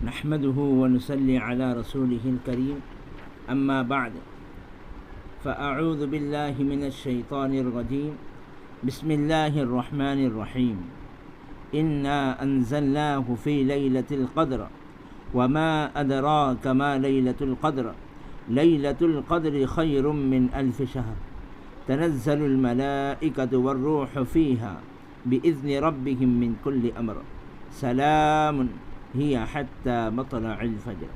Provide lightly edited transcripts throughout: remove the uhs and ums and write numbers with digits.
نحمده ونصلي على رسوله الكريم أما بعد فأعوذ بالله من الشيطان الرجيم بسم الله الرحمن الرحيم إنا أنزلناه في ليلة القدر وما أدراك ما ليلة القدر ليلة القدر خير من 1000 شهر تنزل الملائكة والروح فيها بإذن ربهم من كل أمر سلام هي حتى مطلع الفجر۔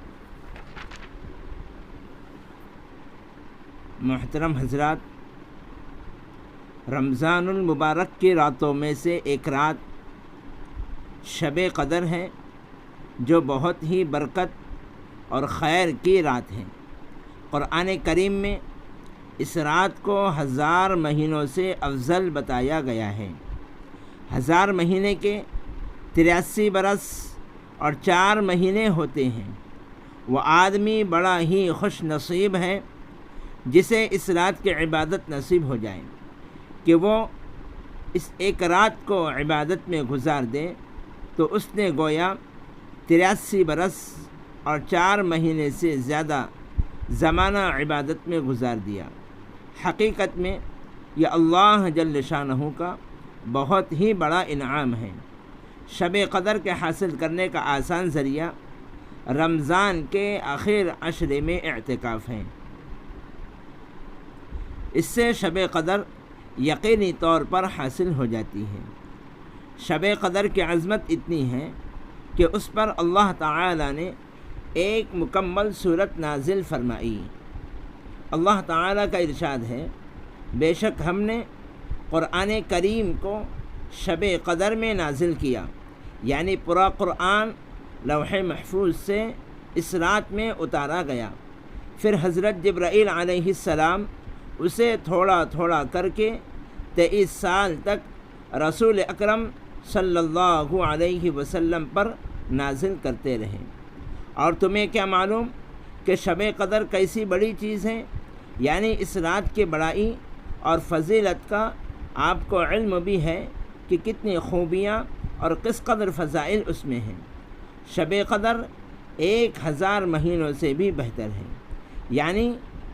محترم حضرات، رمضان المبارک کی راتوں میں سے ایک رات شب قدر ہے جو بہت ہی برکت اور خیر کی رات ہے۔ قرآن کریم میں اس رات کو 1000 مہینوں سے افضل بتایا گیا ہے۔ 1000 مہینے کے 83 برس اور 4 مہینے ہوتے ہیں۔ وہ آدمی بڑا ہی خوش نصیب ہے جسے اس رات کی عبادت نصیب ہو جائے کہ وہ اس ایک رات کو عبادت میں گزار دے تو اس نے گویا 83 برس اور 4 مہینے سے زیادہ زمانہ عبادت میں گزار دیا۔ حقیقت میں یہ اللہ جل شانہ کا بہت ہی بڑا انعام ہے۔ شب قدر کے حاصل کرنے کا آسان ذریعہ رمضان کے آخر عشرے میں اعتکاف ہے۔ اس سے شب قدر یقینی طور پر حاصل ہو جاتی ہے۔ شب قدر کی عظمت اتنی ہے کہ اس پر اللہ تعالی نے ایک مکمل سورت نازل فرمائی۔ اللہ تعالی کا ارشاد ہے، بے شک ہم نے قرآن کریم کو شب قدر میں نازل کیا، یعنی پورا قرآن لوح محفوظ سے اس رات میں اتارا گیا۔ پھر حضرت جبرائیل علیہ السلام اسے تھوڑا تھوڑا کر کے 23 سال تک رسول اکرم صلی اللہ علیہ وسلم پر نازل کرتے رہے۔ اور تمہیں کیا معلوم کہ شب قدر کیسی بڑی چیز ہے، یعنی اس رات کی بڑائی اور فضیلت کا آپ کو علم بھی ہے کہ کتنی خوبیاں اور کس قدر فضائل اس میں ہیں۔ شب قدر 1000 مہینوں سے بھی بہتر ہے، یعنی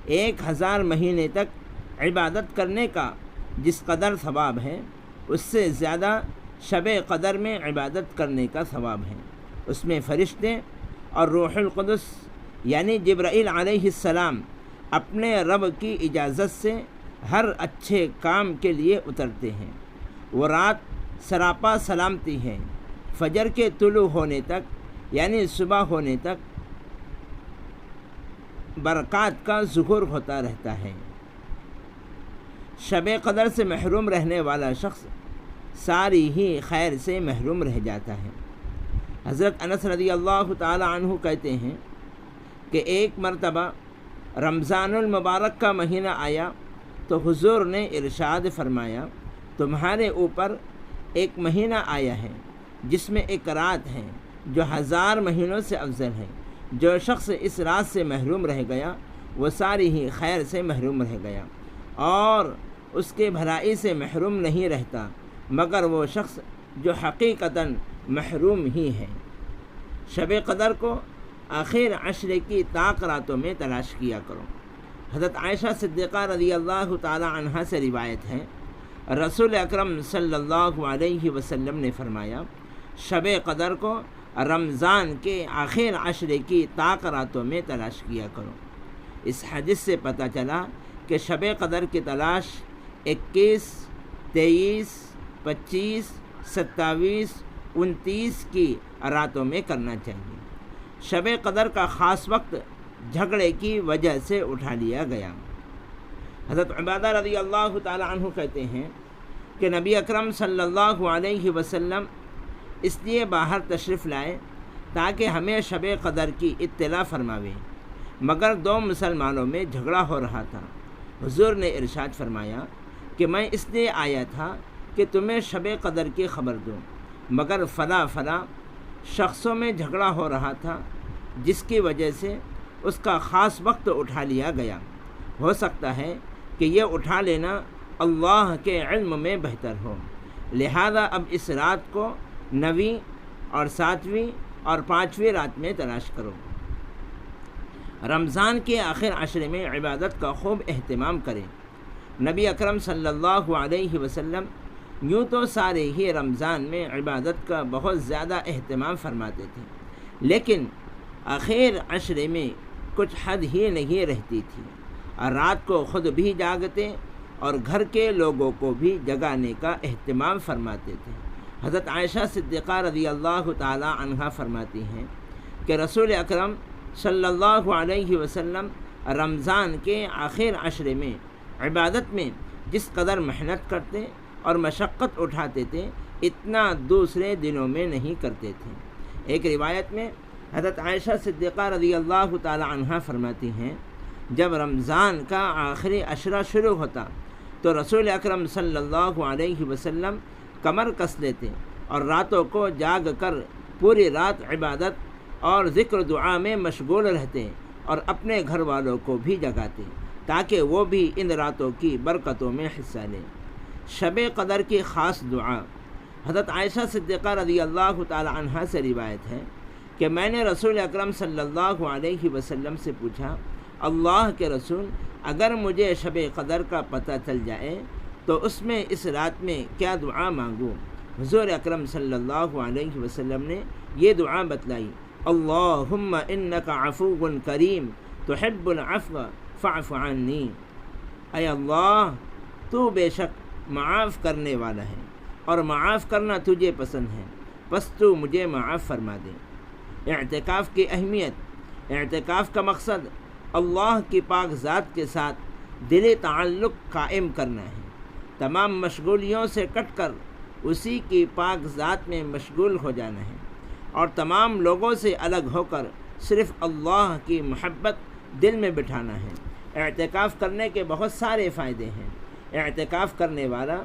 1000 مہینے تک عبادت کرنے کا جس قدر ثواب ہے اس سے زیادہ شب قدر میں عبادت کرنے کا ثواب ہے۔ اس میں فرشتے اور روح القدس یعنی جبرائیل علیہ السلام اپنے رب کی اجازت سے ہر اچھے کام کے لیے اترتے ہیں۔ وہ رات سراپا سلامتی ہے، فجر کے طلوع ہونے تک یعنی صبح ہونے تک برکات کا ظہور ہوتا رہتا ہے۔ شب قدر سے محروم رہنے والا شخص ساری ہی خیر سے محروم رہ جاتا ہے۔ حضرت انس رضی اللہ تعالی عنہ کہتے ہیں کہ ایک مرتبہ رمضان المبارک کا مہینہ آیا تو حضور نے ارشاد فرمایا، تمہارے اوپر ایک مہینہ آیا ہے جس میں ایک رات ہے جو 1000 مہینوں سے افضل ہے۔ جو شخص اس رات سے محروم رہ گیا وہ ساری ہی خیر سے محروم رہ گیا، اور اس کے بھلائی سے محروم نہیں رہتا مگر وہ شخص جو حقیقتاً محروم ہی ہے۔ شب قدر کو آخر عشرے کی طاق راتوں میں تلاش کیا کرو۔ حضرت عائشہ صدیقہ رضی اللہ تعالی عنہا سے روایت ہے، رسول اکرم صلی اللہ علیہ وسلم نے فرمایا، شب قدر کو رمضان کے آخر عشرے کی طاق راتوں میں تلاش کیا کرو۔ اس حدیث سے پتہ چلا کہ شب قدر کی تلاش 21، 23، 25، 27، 29 کی راتوں میں کرنا چاہیے۔ شب قدر کا خاص وقت جھگڑے کی وجہ سے اٹھا لیا گیا۔ حضرت عبادہ رضی اللہ تعالی عنہ کہتے ہیں کہ نبی اکرم صلی اللہ علیہ وسلم اس لیے باہر تشریف لائے تاکہ ہمیں شب قدر کی اطلاع فرماویں، مگر 2 مسلمانوں میں جھگڑا ہو رہا تھا۔ حضور نے ارشاد فرمایا کہ میں اس لیے آیا تھا کہ تمہیں شب قدر کی خبر دوں، مگر فلاں شخصوں میں جھگڑا ہو رہا تھا جس کی وجہ سے اس کا خاص وقت اٹھا لیا گیا۔ ہو سکتا ہے کہ یہ اٹھا لینا اللہ کے علم میں بہتر ہو، لہذا اب اس رات کو 9ویں اور 7ویں اور 5ویں رات میں تلاش کرو۔ رمضان کے آخر عشرے میں عبادت کا خوب اہتمام کریں۔ نبی اکرم صلی اللہ علیہ وسلم یوں تو سارے ہی رمضان میں عبادت کا بہت زیادہ اہتمام فرماتے تھے، لیکن آخر عشرے میں کچھ حد ہی نہیں رہتی تھی، اور رات کو خود بھی جاگتے اور گھر کے لوگوں کو بھی جگانے کا اہتمام فرماتے تھے۔ حضرت عائشہ صدیقہ رضی اللہ تعالی عنہا فرماتی ہیں کہ رسول اکرم صلی اللہ علیہ وسلم رمضان کے آخر عشرے میں عبادت میں جس قدر محنت کرتے اور مشقت اٹھاتے تھے اتنا دوسرے دنوں میں نہیں کرتے تھے۔ ایک روایت میں حضرت عائشہ صدیقہ رضی اللہ تعالی عنہا فرماتی ہیں، جب رمضان کا آخری عشرہ شروع ہوتا تو رسول اکرم صلی اللہ علیہ وسلم کمر کس لیتے اور راتوں کو جاگ کر پوری رات عبادت اور ذکر دعا میں مشغول رہتے اور اپنے گھر والوں کو بھی جگاتے تاکہ وہ بھی ان راتوں کی برکتوں میں حصہ لیں۔ شب قدر کی خاص دعا۔ حضرت عائشہ صدیقہ رضی اللہ تعالی عنہا سے روایت ہے کہ میں نے رسول اکرم صلی اللہ علیہ وسلم سے پوچھا، اللہ کے رسول، اگر مجھے شب قدر کا پتہ چل جائے تو اس میں اس رات میں کیا دعا مانگوں؟ حضور اکرم صلی اللہ علیہ وسلم نے یہ دعا بتلائی، اللہم انک عفو کریم تحب العفو فاعف عنی۔ اے اللہ، تو بے شک معاف کرنے والا ہے اور معاف کرنا تجھے پسند ہے، بس تو مجھے معاف فرما دے۔ اعتکاف کی اہمیت۔ اعتکاف کا مقصد اللہ کی پاک ذات کے ساتھ دلی تعلق قائم کرنا ہے، تمام مشغولیوں سے کٹ کر اسی کی پاک ذات میں مشغول ہو جانا ہے اور تمام لوگوں سے الگ ہو کر صرف اللہ کی محبت دل میں بٹھانا ہے۔ اعتکاف کرنے کے بہت سارے فائدے ہیں۔ اعتکاف کرنے والا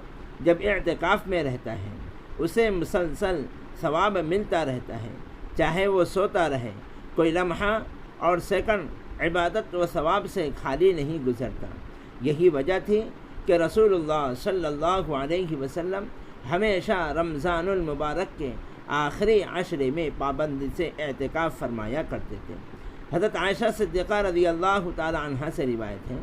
جب اعتکاف میں رہتا ہے اسے مسلسل ثواب ملتا رہتا ہے، چاہے وہ سوتا رہے، کوئی لمحہ اور سیکنڈ عبادت و ثواب سے خالی نہیں گزرتا۔ یہی وجہ تھی کہ رسول اللہ صلی اللہ علیہ وسلم ہمیشہ رمضان المبارک کے آخری عشرے میں پابندی سے اعتکاف فرمایا کرتے تھے۔ حضرت عائشہ صدیقہ رضی اللہ تعالی عنہا سے روایت ہے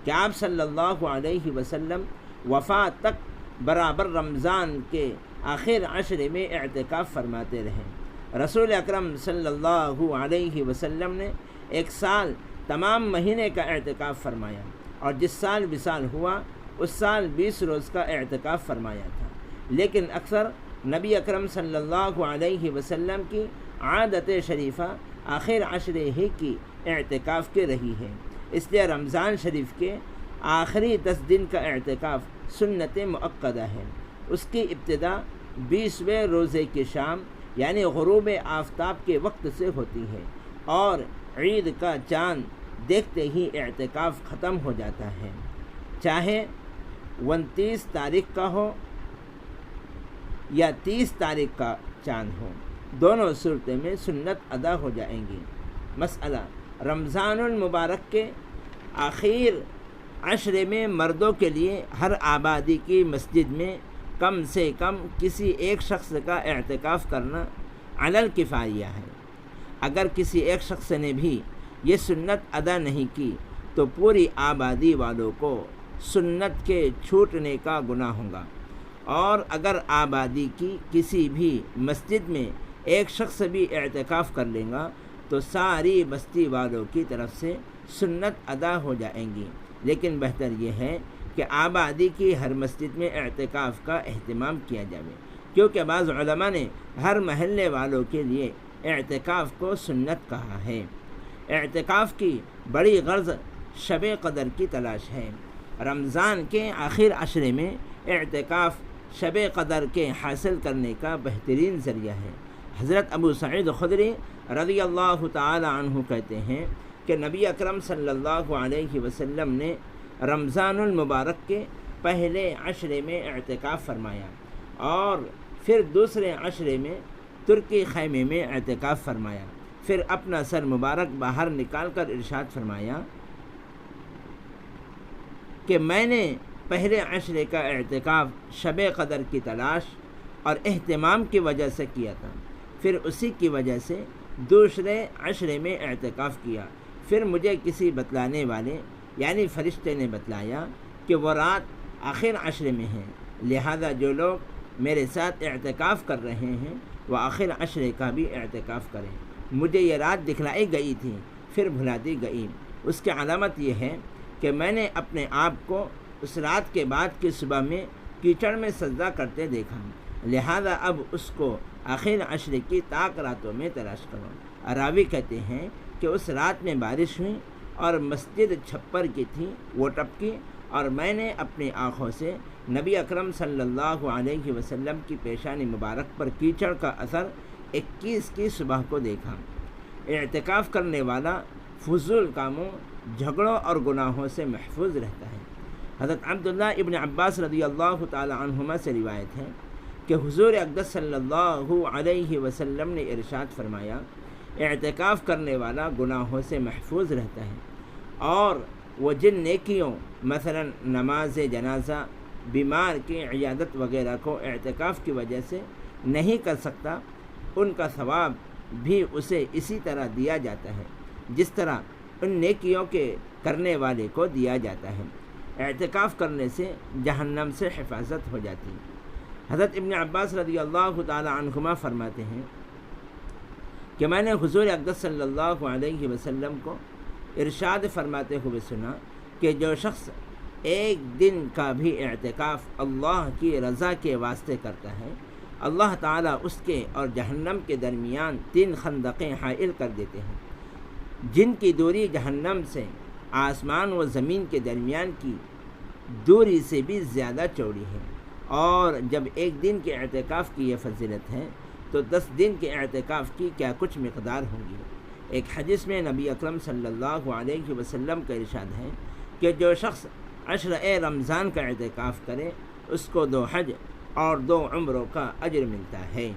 کہ آپ صلی اللہ علیہ وسلم وفات تک برابر رمضان کے آخر عشرے میں اعتکاف فرماتے رہے۔ رسول اکرم صلی اللہ علیہ وسلم نے ایک سال تمام مہینے کا اعتکاف فرمایا اور جس سال وصال ہوا اس سال 20 روز کا اعتکاف فرمایا تھا، لیکن اکثر نبی اکرم صلی اللہ علیہ وسلم کی عادت شریفہ آخر عشرے ہی کی اعتکاف کی رہی ہے، اس لیے رمضان شریف کے آخری 10 دن کا اعتکاف سنت مؤکدہ ہے۔ اس کی ابتدا 20ویں روزے کی شام یعنی غروب آفتاب کے وقت سے ہوتی ہے اور عید کا چاند دیکھتے ہی اعتکاف ختم ہو جاتا ہے، چاہے 29 تاریخ کا ہو یا 30 تاریخ کا چاند ہو، دونوں صورتوں میں سنت ادا ہو جائیں گی۔ مسئلہ: رمضان المبارک کے آخر عشرے میں مردوں کے لیے ہر آبادی کی مسجد میں کم سے کم کسی ایک شخص کا اعتکاف کرنا علی الکفایہ ہے۔ اگر کسی ایک شخص نے بھی یہ سنت ادا نہیں کی تو پوری آبادی والوں کو سنت کے چھوٹنے کا گناہ ہوگا، اور اگر آبادی کی کسی بھی مسجد میں ایک شخص بھی اعتکاف کر لے گا تو ساری بستی والوں کی طرف سے سنت ادا ہو جائیں گی، لیکن بہتر یہ ہے کہ آبادی کی ہر مسجد میں اعتکاف کا اہتمام کیا جائے، کیونکہ بعض علماء نے ہر محلے والوں کے لیے اعتکاف کو سنت کہا ہے۔ اعتکاف کی بڑی غرض شب قدر کی تلاش ہے۔ رمضان کے آخر عشرے میں اعتکاف شب قدر کے حاصل کرنے کا بہترین ذریعہ ہے۔ حضرت ابو سعید خدری رضی اللہ تعالی عنہ کہتے ہیں کہ نبی اکرم صلی اللہ علیہ وسلم نے رمضان المبارک کے پہلے عشرے میں اعتکاف فرمایا اور پھر دوسرے عشرے میں ترکی خیمے میں اعتکاف فرمایا، پھر اپنا سر مبارک باہر نکال کر ارشاد فرمایا کہ میں نے پہلے عشرے کا اعتکاف شب قدر کی تلاش اور اہتمام کی وجہ سے کیا تھا، پھر اسی کی وجہ سے دوسرے عشرے میں اعتکاف کیا۔ پھر مجھے کسی بتلانے والے یعنی فرشتے نے بتلایا کہ وہ رات آخر عشرے میں ہے، لہذا جو لوگ میرے ساتھ اعتکاف کر رہے ہیں وہ آخر عشرے کا بھی اعتکاف کریں۔ مجھے یہ رات دکھلائی گئی تھی، پھر بھلا دی گئی۔ اس کی علامت یہ ہے کہ میں نے اپنے آپ کو اس رات کے بعد کی صبح میں کیچڑ میں سجدہ کرتے دیکھا، لہذا اب اس کو آخر عشرے کی طاق راتوں میں تلاش کرو۔ راوی کہتے ہیں کہ اس رات میں بارش ہوئی اور مسجد چھپر کی تھی، وہ ٹپکی اور میں نے اپنی آنکھوں سے نبی اکرم صلی اللہ علیہ وسلم کی پیشانی مبارک پر کیچڑ کا اثر 21 کی صبح کو دیکھا۔ اعتکاف کرنے والا فضول کاموں، جھگڑوں اور گناہوں سے محفوظ رہتا ہے۔ حضرت عبداللہ ابن عباس رضی اللہ تعالی عنہما سے روایت ہے کہ حضور اقدس صلی اللہ علیہ وسلم نے ارشاد فرمایا، اعتکاف کرنے والا گناہوں سے محفوظ رہتا ہے، اور وہ جن نیکیوں مثلا نماز جنازہ، بیمار کی عیادت وغیرہ کو اعتکاف کی وجہ سے نہیں کر سکتا، ان کا ثواب بھی اسے اسی طرح دیا جاتا ہے جس طرح ان نیکیوں کے کرنے والے کو دیا جاتا ہے۔ اعتکاف کرنے سے جہنم سے حفاظت ہو جاتی ہے۔ حضرت ابن عباس رضی اللہ تعالی عنہما فرماتے ہیں کہ میں نے حضور اقدس صلی اللہ علیہ وسلم کو ارشاد فرماتے ہوئے سنا کہ جو شخص ایک دن کا بھی اعتکاف اللہ کی رضا کے واسطے کرتا ہے، اللہ تعالیٰ اس کے اور جہنم کے درمیان 3 خندقیں حائل کر دیتے ہیں، جن کی دوری جہنم سے آسمان و زمین کے درمیان کی دوری سے بھی زیادہ چوڑی ہے۔ اور جب ایک دن کے اعتکاف کی یہ فضیلت ہے تو 10 دن کے اعتکاف کی کیا کچھ مقدار ہوگی۔ ایک حدیث میں نبی اکرم صلی اللہ علیہ وسلم کا ارشاد ہے کہ جو شخص عشر رمضان کا اعتکاف کرے اس کو 2 حج اور 2 عمروں کا اجر ملتا ہے۔